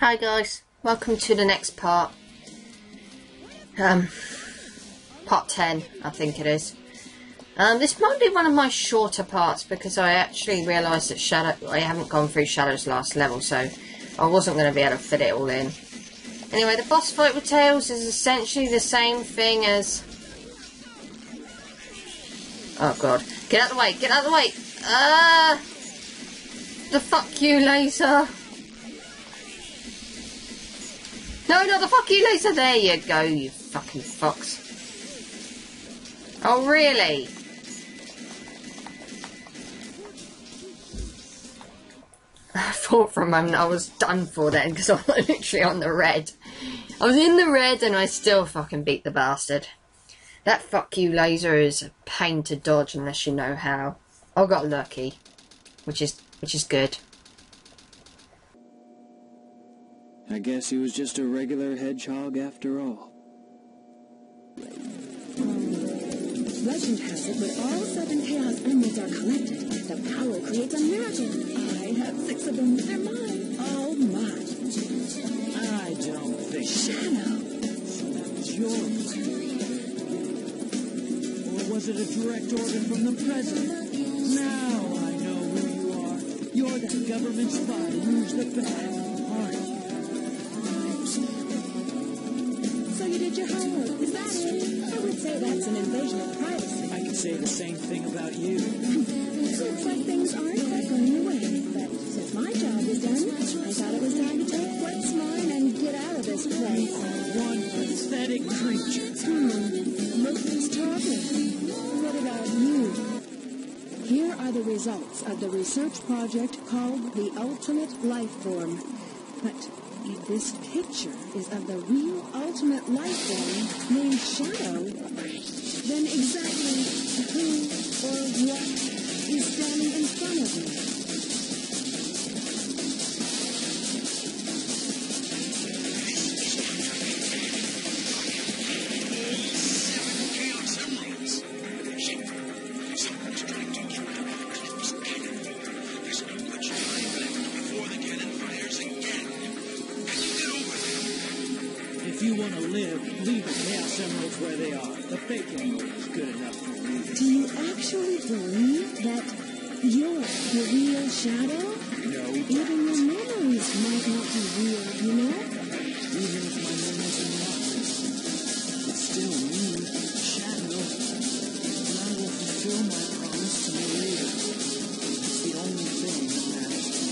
Hi guys, welcome to the next part. Part 10, I think it is. This might be one of my shorter parts because I actually realised that I haven't gone through Shadow's last level, so I wasn't going to be able to fit it all in. Anyway, the boss fight with Tails is essentially the same thing as... Oh god. Get out of the way, get out of the way! The fuck you laser! No, not the fuck you laser! There you go, you fucking fox. Oh, really? I thought for a moment I was done for then, because I was literally on the red. I was in the red and I still fucking beat the bastard. That fuck you laser is a pain to dodge unless you know how. I got lucky, which is good. I guess he was just a regular hedgehog after all. Legend has it that all 7 Chaos Emeralds are collected, the power creates a miracle. I have 6 of them. They're mine. All mine. I don't think... Shadow. So that was yours. Or was it a direct order from the president? Now I know who you are. You're that government spy who's the bad, aren't you? So you did your homework, is that it? I would say that's an invasion of privacy. I could say the same thing about you. Looks like things aren't quite going your way, but since my job is done, I thought it was time to take what's mine and get out of this place. One pathetic creature. Look who's talking. What about you? Here are the results of the research project called the Ultimate Life Form. But if this picture is of the real ultimate life form named Shadow, then exactly who or what is standing in front of me? If you want to live, leave the Chaos Emeralds where they are. The fake emerald is good enough for me. Do you actually believe that you're the real Shadow? No. Even your memories might not be real, you know? Even if my memories are not real, it's still me, Shadow. And I will fulfill my promise to you later. It's the only thing that matters to me.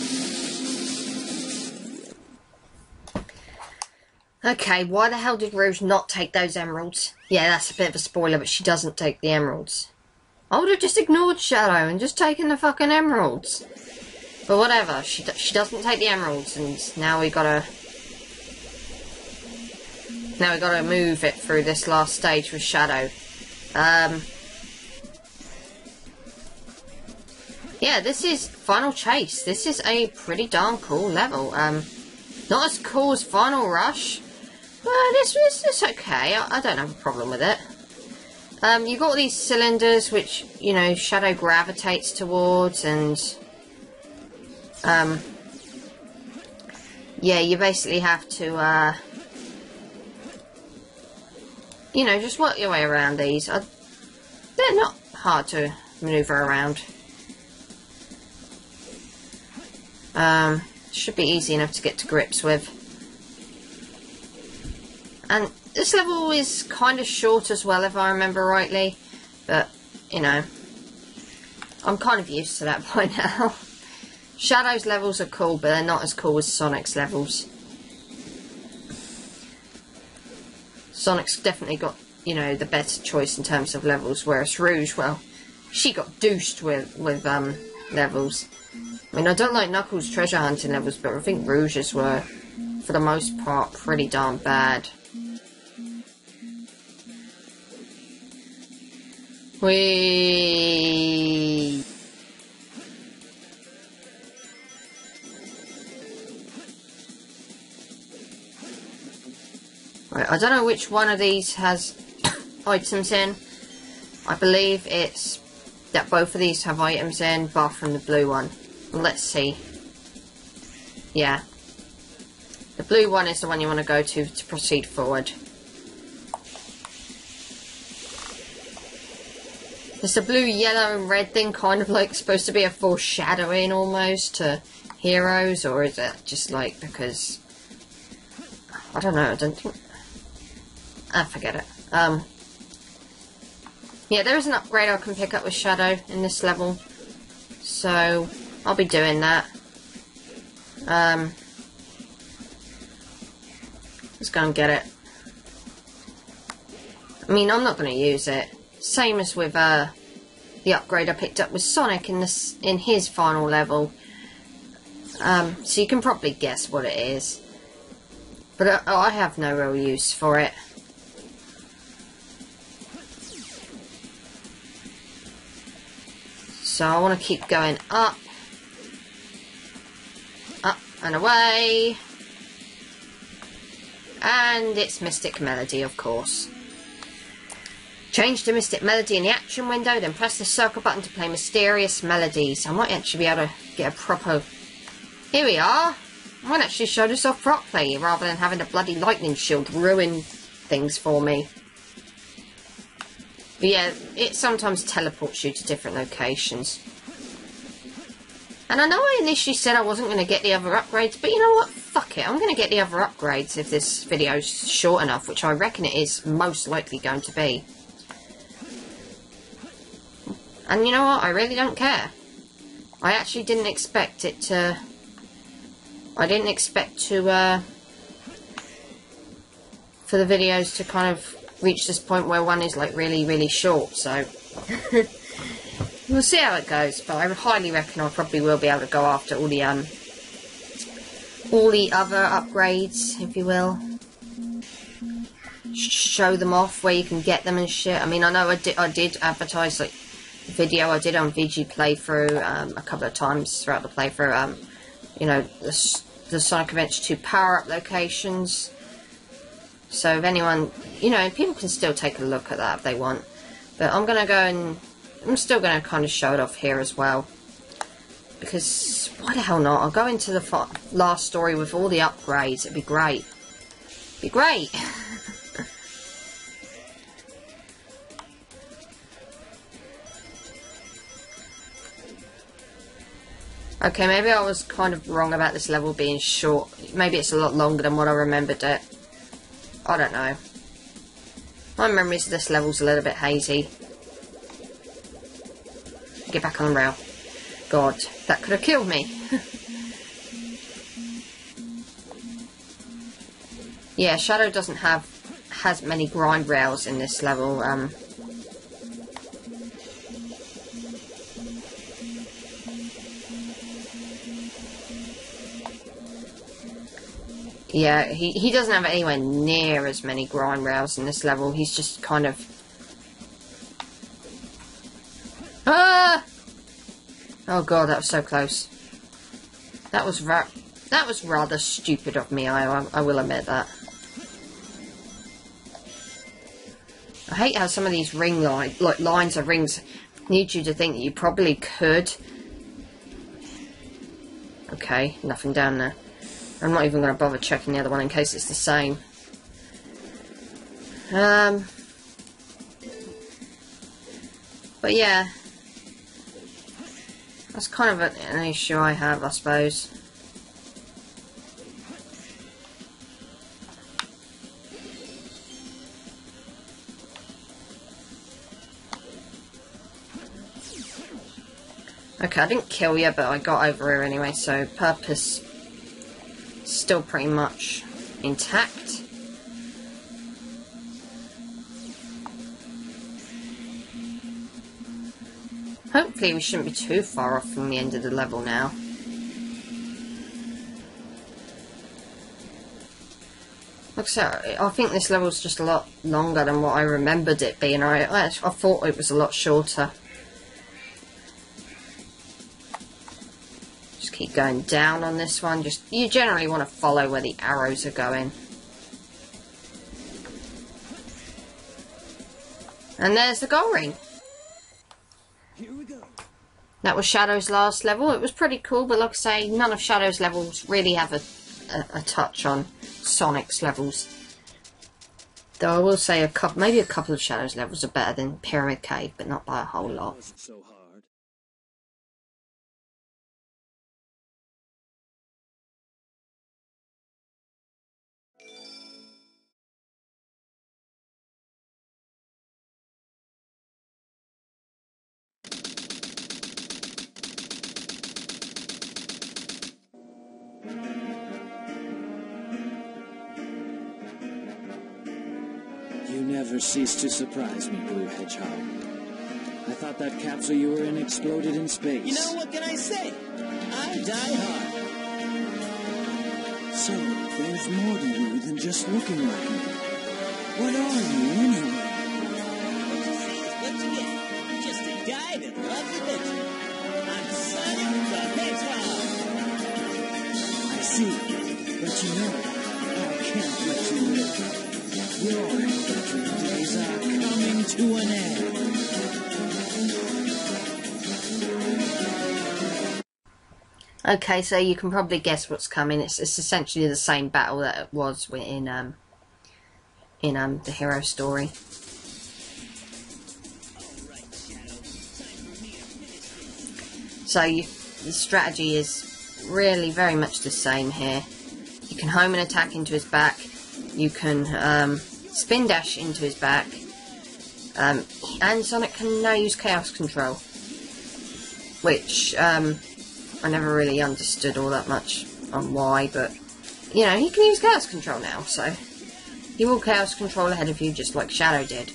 Okay, why the hell did Rouge not take those emeralds? Yeah, that's a bit of a spoiler, but she doesn't take the emeralds. I would have just ignored Shadow and just taken the fucking emeralds. But whatever, she doesn't take the emeralds, and now we gotta move it through this last stage with Shadow. Yeah, this is Final Chase. This is a pretty darn cool level. Not as cool as Final Rush, but it's okay. I don't have a problem with it. You've got these cylinders which, you know, Shadow gravitates towards, and yeah, you basically have to you know, just work your way around these. They're not hard to maneuver around. Should be easy enough to get to grips with. And this level is kind of short as well, if I remember rightly. But, you know, I'm kind of used to that by now. Shadow's levels are cool, but they're not as cool as Sonic's levels. Sonic's definitely got, you know, the better choice in terms of levels, whereas Rouge, well, she got douched with levels. I mean, I don't like Knuckles' treasure hunting levels, but I think Rouge's were, for the most part, pretty darn bad. Whee! Right, I don't know which one of these has items in. I believe it's that both of these have items in, bar from the blue one. Let's see. Yeah. The blue one is the one you want to go to proceed forward. Is the blue, yellow and red thing kind of like supposed to be a foreshadowing almost to Heroes, or is it just like because... I don't know, I don't think... forget it. Yeah, there is an upgrade I can pick up with Shadow in this level, so I'll be doing that. Let's go and get it. I mean, I'm not going to use it. Same as with the upgrade I picked up with Sonic in his final level. So you can probably guess what it is. But I have no real use for it. So I want to keep going up. Up and away. And it's Mystic Melody, of course. Change to Mystic Melody in the action window, then press the circle button to play Mysterious Melodies. I might actually be able to get a proper... Here we are! I might actually show this off properly, rather than having a bloody lightning shield ruin things for me. But yeah, it sometimes teleports you to different locations. And I know I initially said I wasn't going to get the other upgrades, but you know what? Fuck it, I'm going to get the other upgrades if this video's short enough, which I reckon it is most likely going to be. And you know what? I really don't care. I actually didn't expect it to... I didn't expect to, for the videos to kind of reach this point where one is like really, really short, so... We'll see how it goes, but I highly reckon I probably will be able to go after all the other upgrades, if you will. Show them off where you can get them and shit. I mean, I know I did advertise like the video I did on VG playthrough a couple of times throughout the playthrough. You know, the Sonic Adventure 2 power-up locations. So if anyone, you know, people can still take a look at that if they want. But I'm gonna go and I'm still going to kind of show it off here as well. Because, why the hell not? I'll go into the last story with all the upgrades. It'd be great. It'd be great! Okay, maybe I was kind of wrong about this level being short. Maybe it's a lot longer than what I remembered it. I don't know. My memories of this level's a little bit hazy. Get back on the rail. God, that could have killed me. Yeah, Shadow doesn't has many grind rails in this level. Yeah, he doesn't have anywhere near as many grind rails in this level. He's just kind of... Ah! Oh god, that was so close. That was rather stupid of me, I will admit that. I hate how some of these ring lines of rings need you to think that you probably could. Okay, nothing down there. I'm not even going to bother checking the other one in case it's the same. But yeah. That's kind of an issue I have, I suppose. Okay, I didn't kill you, but I got over here anyway, so purpose still pretty much intact. Hopefully we shouldn't be too far off from the end of the level now. Like I said, I think this level's just a lot longer than what I remembered it being. I thought it was a lot shorter. Just keep going down on this one. You generally want to follow where the arrows are going. And there's the gold ring. Here we go. That was Shadow's last level. It was pretty cool, but like I say, none of Shadow's levels really have a touch on Sonic's levels. Though I will say maybe a couple of Shadow's levels are better than Pyramid Cave, but not by a whole lot. Wasn't so hard. You never cease to surprise me, Blue Hedgehog. I thought that capsule you were in exploded in space. You know, what can I say? I die hard. So, there's more to you than just looking like me. What are you, anyway? What you see is what you get. Just a guy that loves adventure. I'm Sonic the Hedgehog. I see. But you know, I can't let you live. Your adventuring days are coming to an end. Okay, so you can probably guess what's coming. It's essentially the same battle that it was in the hero story. So the strategy is really very much the same here. You can home an attack into his back. You can spin dash into his back. And Sonic can now use Chaos Control, which I never really understood all that much on why, but you know, he can use Chaos Control now, so he will Chaos Control ahead of you just like Shadow did.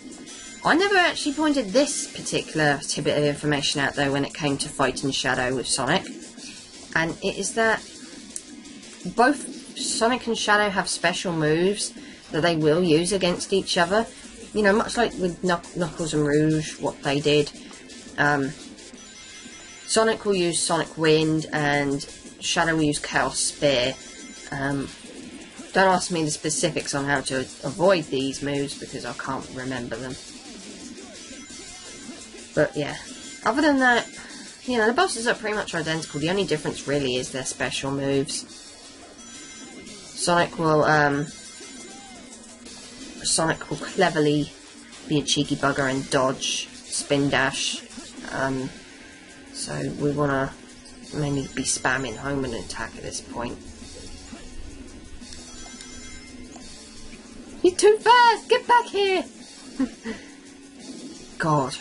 I never actually pointed this particular tidbit of information out though when it came to fighting Shadow with Sonic, and it is that both Sonic and Shadow have special moves that they will use against each other. You know, much like with Knuckles and Rouge, what they did. Sonic will use Sonic Wind and Shadow will use Chaos Spear. Don't ask me the specifics on how to avoid these moves because I can't remember them. But yeah, other than that, you know, the bosses are pretty much identical. The only difference really is their special moves. Sonic will cleverly be a cheeky bugger and dodge, spin dash. So we want to mainly be spamming home and attack at this point. You're too fast! Get back here! God.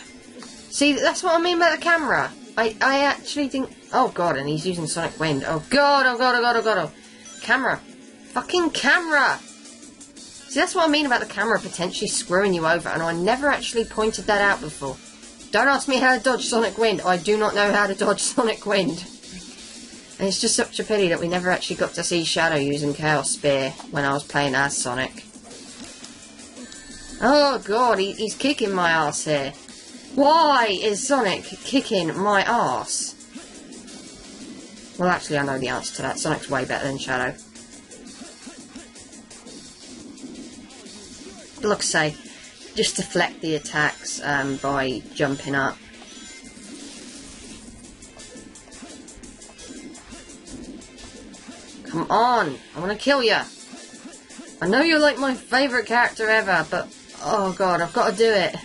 See, that's what I mean by the camera. I actually think... Oh god, and he's using Sonic Wind. Oh god, oh god, oh god, oh god, oh. Camera. Fucking camera! See, that's what I mean about the camera potentially screwing you over, and I never actually pointed that out before. Don't ask me how to dodge Sonic Wind. I do not know how to dodge Sonic Wind. And it's just such a pity that we never actually got to see Shadow using Chaos Spear when I was playing as Sonic. Oh god, he's kicking my ass here. Why is Sonic kicking my ass? Well, actually, I know the answer to that. Sonic's way better than Shadow. But like I say, just deflect the attacks by jumping up. Come on, I want to kill you. I know you're like my favourite character ever, but oh god, I've got to do it.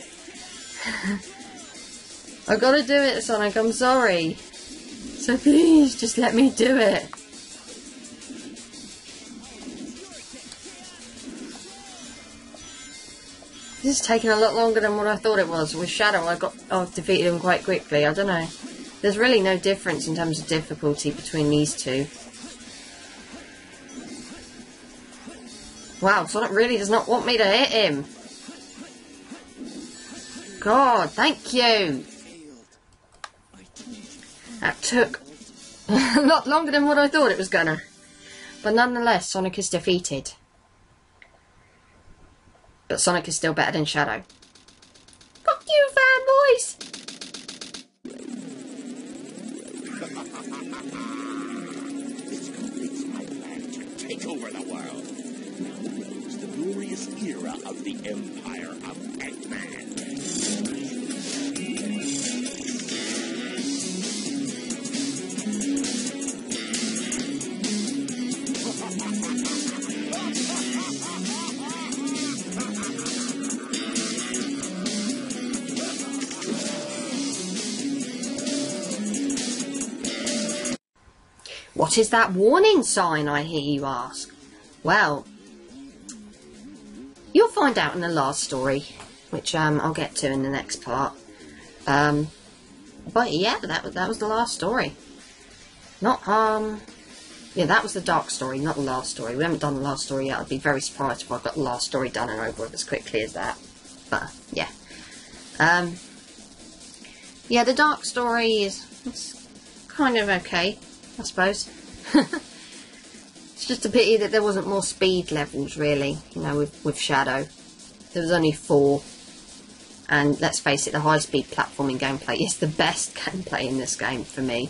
I've got to do it, Sonic, I'm sorry. So please, just let me do it. This is taking a lot longer than what I thought it was. With Shadow, I defeated him quite quickly. I don't know. There's really no difference in terms of difficulty between these two. Wow, Sonic really does not want me to hit him. God, thank you. That took a lot longer than what I thought it was gonna. But nonetheless, Sonic is defeated. But Sonic is still better than Shadow. Fuck you, fanboys! This completes my plan to take over the world. Now begins the glorious era of the Empire of Eggman. What is that warning sign, I hear you ask? Well, you'll find out in the last story, which I'll get to in the next part. But yeah, that was the last story. Not, yeah, that was the dark story, not the last story. We haven't done the last story yet. I'd be very surprised if I got the last story done and over with as quickly as that. But, yeah. Yeah, the dark story it's kind of okay, I suppose. It's just a pity that there wasn't more speed levels, really, you know, with Shadow. There was only 4. And let's face it, the high-speed platforming gameplay is the best gameplay in this game for me.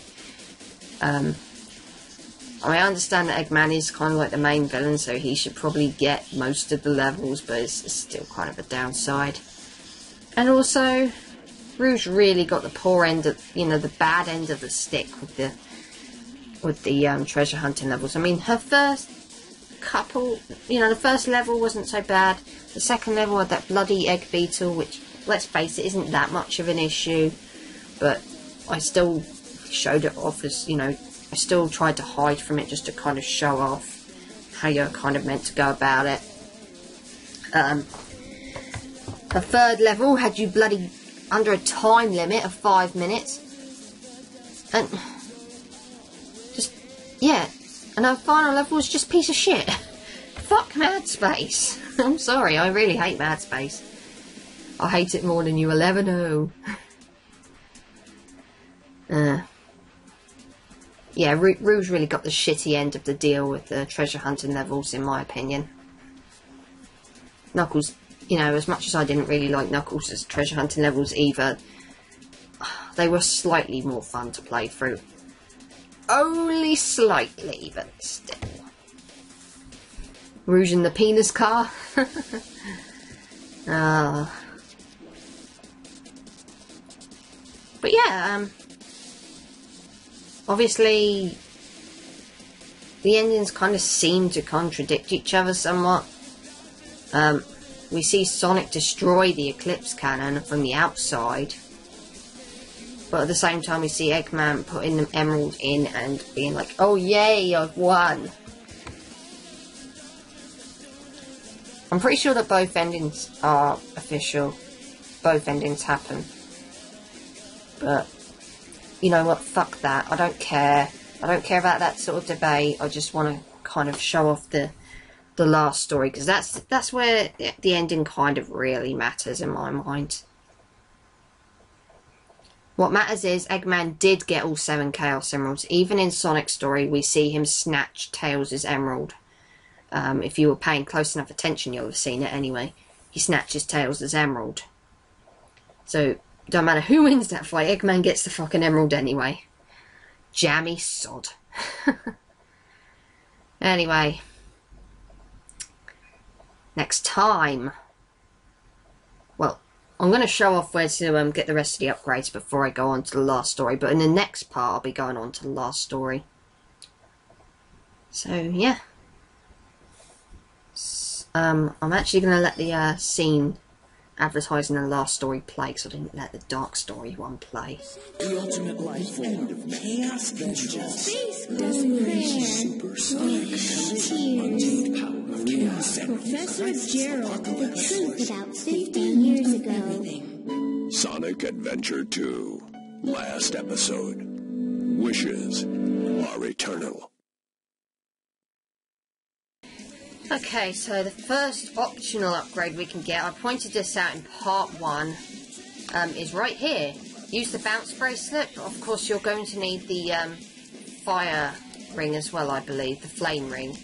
I understand that Eggman is kind of like the main villain, so he should probably get most of the levels, but it's still kind of a downside. And also, Rouge really got the poor end of, you know, the bad end of the stick with the treasure hunting levels. I mean, her first couple, you know, the first level wasn't so bad. The second level had that bloody egg beetle, which, let's face it, isn't that much of an issue, but I still showed it off as, you know, I still tried to hide from it just to kind of show off how you're kind of meant to go about it. The third level had you bloody under a time limit of 5 minutes. And just, yeah. And our final level was just piece of shit. Fuck Mad Space. I'm sorry, I really hate Mad Space. I hate it more than you will ever know. Yeah, Rouge really got the shitty end of the deal with the treasure hunting levels, in my opinion. Knuckles, you know, as much as I didn't really like Knuckles' treasure hunting levels either, they were slightly more fun to play through. Only slightly, but still. Rouge in the penis car. But yeah, obviously, the endings kind of seem to contradict each other somewhat. We see Sonic destroy the Eclipse Cannon from the outside, but at the same time we see Eggman putting the emerald in and being like, oh yay, I've won. I'm pretty sure that both endings are official. Both endings happen. But you know what, fuck that, I don't care. I don't care about that sort of debate. I just want to kind of show off the last story, because that's where the ending kind of really matters in my mind. What matters is Eggman did get all 7 Chaos Emeralds. Even in Sonic's story, we see him snatch Tails' emerald. If you were paying close enough attention, you'll have seen it anyway. He snatches Tails' emerald. So, don't matter who wins that fight, Eggman gets the fucking emerald anyway. Jammy sod. Anyway. Next time. Well, I'm going to show off where to get the rest of the upgrades before I go on to the last story. But in the next part, I'll be going on to the last story. So, yeah. I'm actually going to let the scene advertising the last story play, because I didn't let the dark story one play. The ultimate life form of chaos control. Supersonic. Untamed power of chaos. Professor Gerald, the truth about 50 years ago. Sonic Adventure 2. Last episode. Wishes are eternal. Okay, so the first optional upgrade we can get, I pointed this out in part 1, is right here. Use the bounce bracelet, but of course you're going to need the fire ring as well, I believe, the flame ring.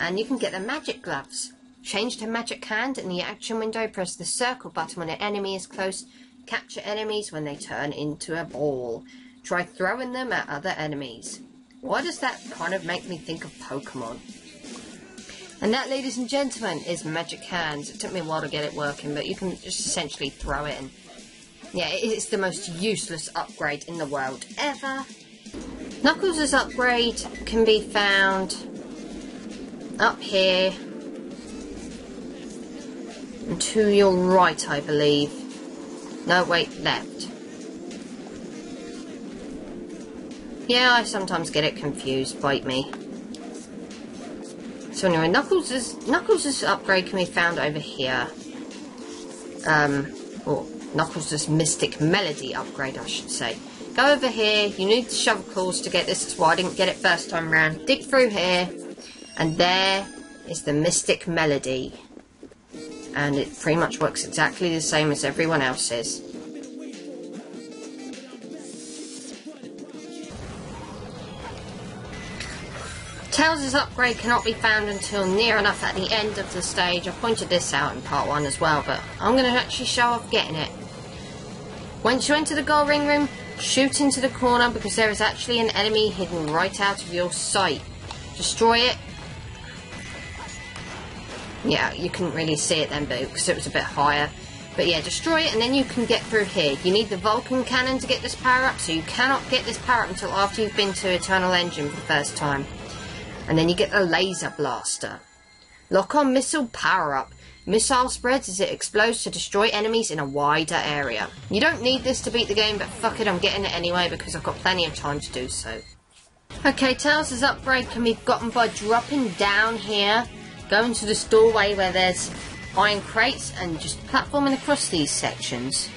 And you can get the magic gloves. Change to magic hand in the action window, press the circle button when an enemy is close, capture enemies when they turn into a ball. Try throwing them at other enemies. Why does that kind of make me think of Pokemon? And that, ladies and gentlemen, is Magic Hands. It took me a while to get it working, but you can just essentially throw it in. Yeah, it's the most useless upgrade in the world ever. Knuckles' upgrade can be found up here and to your right, I believe. No, wait, left. Yeah, I sometimes get it confused. Bite me. So anyway, Knuckles' upgrade can be found over here. Or Knuckles' Mystic Melody upgrade, I should say. Go over here. You need the shovel claws to get this. That's why I didn't get it first time round. Dig through here, and there is the Mystic Melody. And it pretty much works exactly the same as everyone else's. Tails' upgrade cannot be found until near enough at the end of the stage. I pointed this out in part 1 as well, but I'm going to actually show off getting it. Once you enter the gold ring room, shoot into the corner because there is actually an enemy hidden right out of your sight. Destroy it. Yeah, you couldn't really see it then, because it was a bit higher. But yeah, destroy it and then you can get through here. You need the Vulcan Cannon to get this power up, so you cannot get this power up until after you've been to Eternal Engine for the first time. And then you get the Laser Blaster. Lock on Missile Power Up. Missile spreads as it explodes to destroy enemies in a wider area. You don't need this to beat the game, but fuck it, I'm getting it anyway because I've got plenty of time to do so. Okay, Tails' upgrade can be gotten by dropping down here, going to this doorway where there's iron crates, and just platforming across these sections.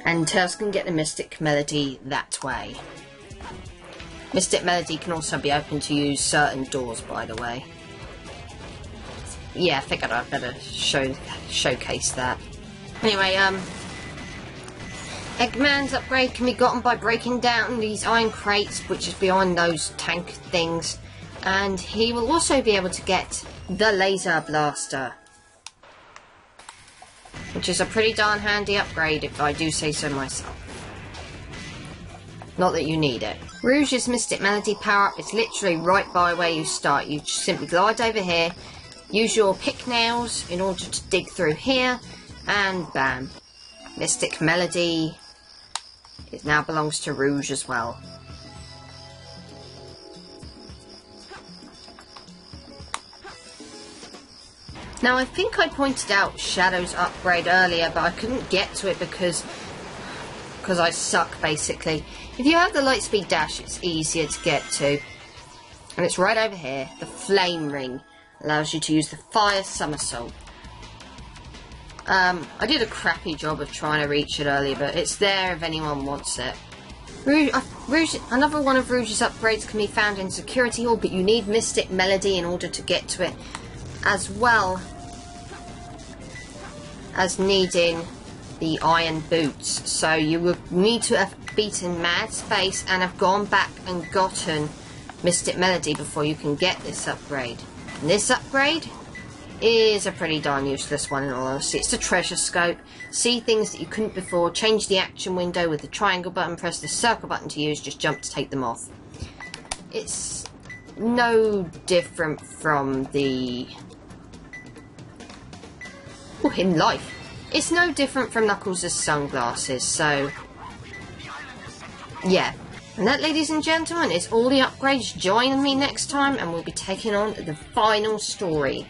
And Tails can get the Mystic Melody that way. Mystic Melody can also be open to use certain doors, by the way. Yeah, I figured I'd better showcase that. Anyway, Eggman's upgrade can be gotten by breaking down these iron crates, which is behind those tank things. And he will also be able to get the Laser Blaster, which is a pretty darn handy upgrade if I do say so myself. Not that you need it. Rouge's Mystic Melody power-up is literally right by where you start. You just simply glide over here, use your pick nails in order to dig through here, and bam. Mystic Melody, it now belongs to Rouge as well. Now I think I pointed out Shadow's upgrade earlier, but I couldn't get to it because I suck, basically. If you have the Lightspeed Dash, it's easier to get to. And it's right over here. The Flame Ring allows you to use the Fire Somersault. I did a crappy job of trying to reach it earlier, but it's there if anyone wants it. Another one of Rouge's upgrades can be found in Security Hall, but you need Mystic Melody in order to get to it, as well as needing the iron boots. So you would need to have beaten Mad Space and have gone back and gotten Mystic Melody before you can get this upgrade. And this upgrade is a pretty darn useless one in all honesty. It's the treasure scope. See things that you couldn't before, change the action window with the triangle button, press the circle button to use, just jump to take them off. It's no different from the... oh, in life. It's no different from Knuckles' sunglasses, so... yeah. And that, ladies and gentlemen, is all the upgrades. Join me next time and we'll be taking on the final story.